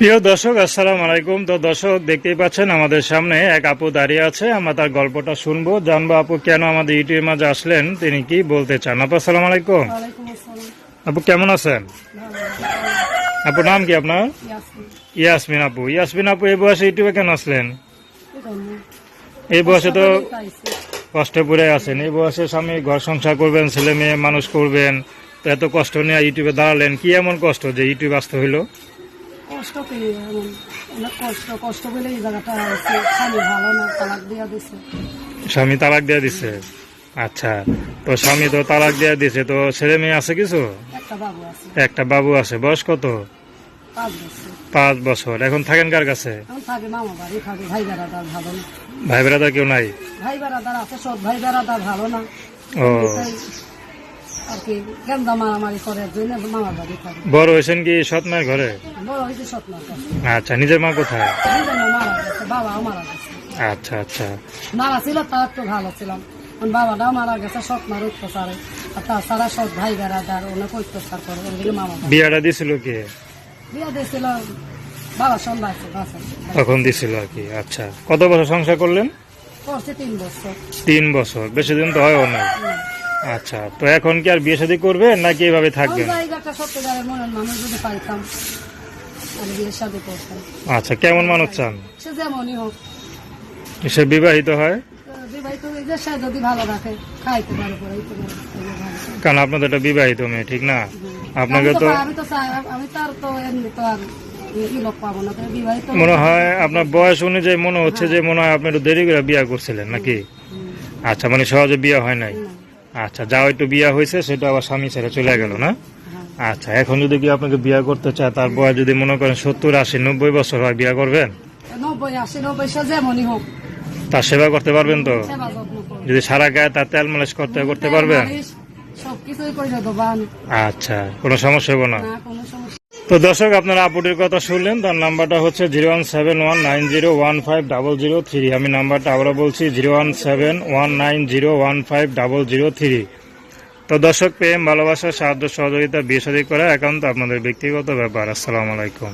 প্রিয় দর্শক, আসসালামু আলাইকুম। তো দর্শক, দেখতেই পাচ্ছেন আমাদের সামনে এক আপু দাঁড়িয়ে আছে। আমরা তার গল্পটা শুনবো, জানবো আপু কেন আমাদের ইউটিউবের মাঝে আসলেন, তিনি কি বলতে চান। আপু আসসালামু আলাইকুম। ওয়ালাইকুম আসসালাম। আপু কেমন আছেন? ভালো। আপুর নাম কি আপনার? ইয়াসমিন। ইয়াসমিন আপু। ইয়াসমিন আপু, এই বয়সে ইউটিউবে কেন আসলেন? কি করবো? এই বয়সে তো কষ্ট করেই পাইছি। কষ্টে পড়ে আছেন। এই বয়সে স্বামী ঘর সংসার করবেন, ছেলে মেয়ে মানুষ করবেন, তো এত কষ্ট নিয়ে ইউটিউবে দাঁড়ালেন, কি এমন কষ্ট যে ইউটিউবে আসতে হইলো? কষ্ট কি এমন? অনেক কষ্ট বলে এই জায়গাটা আছে। স্বামী ভালো না, তালাক দিয়া দিছে। স্বামী তালাক দিয়ে দিছে? আচ্ছা, তো স্বামী তো তালাক দিয়ে দিছে, তো ছেলে মেয়ে আছে কিছু? একটা বাবু আছে, একটা বাবু আছে। বয়স কত? 5 বছর। 5 বছর। এখন থাকেন কার কাছে? এখন থাকে মামা বাড়ি, থাকে। ভাই বেড়াদার ভালো না। ভাই বেড়াদার কেউ নাই? ভাই বেড়াদার আছে, সব ভাই বেড়াদার ভালো না। ও, তাই আর কি গেন্দা মারামারি করার জন্য মামার বাড়ি থাকে। বড় হয়েছেন কি সৎ মায়ের ঘরে? বড় হয়েছে স্বপ্নার কাছে। আচ্ছা, নিজের মা কোথায়? নিজের মা মারা গেছে, বাবাও মারা গেছে। আচ্ছা আচ্ছা। মারা ছিল তা একটু ভালো ছিলাম। বাবাটাও মারা গেছে স্বপ্নার অত্যাচারে। আর তাছাড়া সব ভাই বেড়াদার অনেক অত্যাচার করে, ওগুলো মামা বাড়ি। বিয়াটা দিছিল কে? বিয়ে দিয়েছিল বাবা সন্ধ্যা আছে বাসা তখন দিছিল আর কি। আচ্ছা, কত বছর সংসার করলেন? করছে 3 বছর। 3 বছর, বেশি দিন তো হয়ও নাই। আচ্ছা, তো এখন কি আর বিয়ে শাদী করবেন নাকি এইভাবে ওই থাকবেন? জায়গাটা সত্যিকারের মনের মানুষ যদি পাইতাম আমি বিয়ের সাথে করতাম। আচ্ছা, কেমন মানুষ চান? সে যেমনই হোক, সে বিবাহিত হয়? বিবাহিত এই যে সে যদি ভালো রাখে, খাইতে পারে পরে তো ভালো। কারণ আপনাদের একটা বিবাহিত মেয়ে, ঠিক না? আপনাকে তো আমি তার তো এমনি তো আর ই লোক পাবো না, তো বিবাহিত মনে হয় আপনার বয়স অনুযায়ী মনে হচ্ছে যে মনে হয় আপনি একটু দেরি করে বিয়ে করছিলেন নাকি? আচ্ছা, মানে সহজে বিয়ে হয় নাই। আচ্ছা, যা একটু বিয়ে হয়েছে সেটা আবার স্বামী ছেড়ে চলে গেল না? আচ্ছা, এখন যদি কি আপনাকে বিয়ে করতে চায়, তার বয়স যদি মনে করেন 70, 80, 90 বছর হয়, বিয়ে করবেন? 90, 80, 90 সে যেমনই হোক তার সেবা করতে পারবেন তো? সেবা যত্ন করবে। যদি সারা গায়ে তার তেল মালিশ করতে পারবেন? সবকিছুই করে দেবো আমি। আচ্ছা, কোনো সমস্যা হবে না। না, কোনো সমস্যা। তো দর্শক, আপনারা আপুটির কথা শুনলেন। তার নাম্বারটা হচ্ছে 01719015003। আমি নাম্বারটা আবারও বলছি, 01719015003। তো দর্শক, প্রেম ভালোবাসা সাহায্য সহযোগিতা বিয়ে শাদী করা একান্ত আপনাদের ব্যক্তিগত ব্যাপার। আসসালামু আলাইকুম।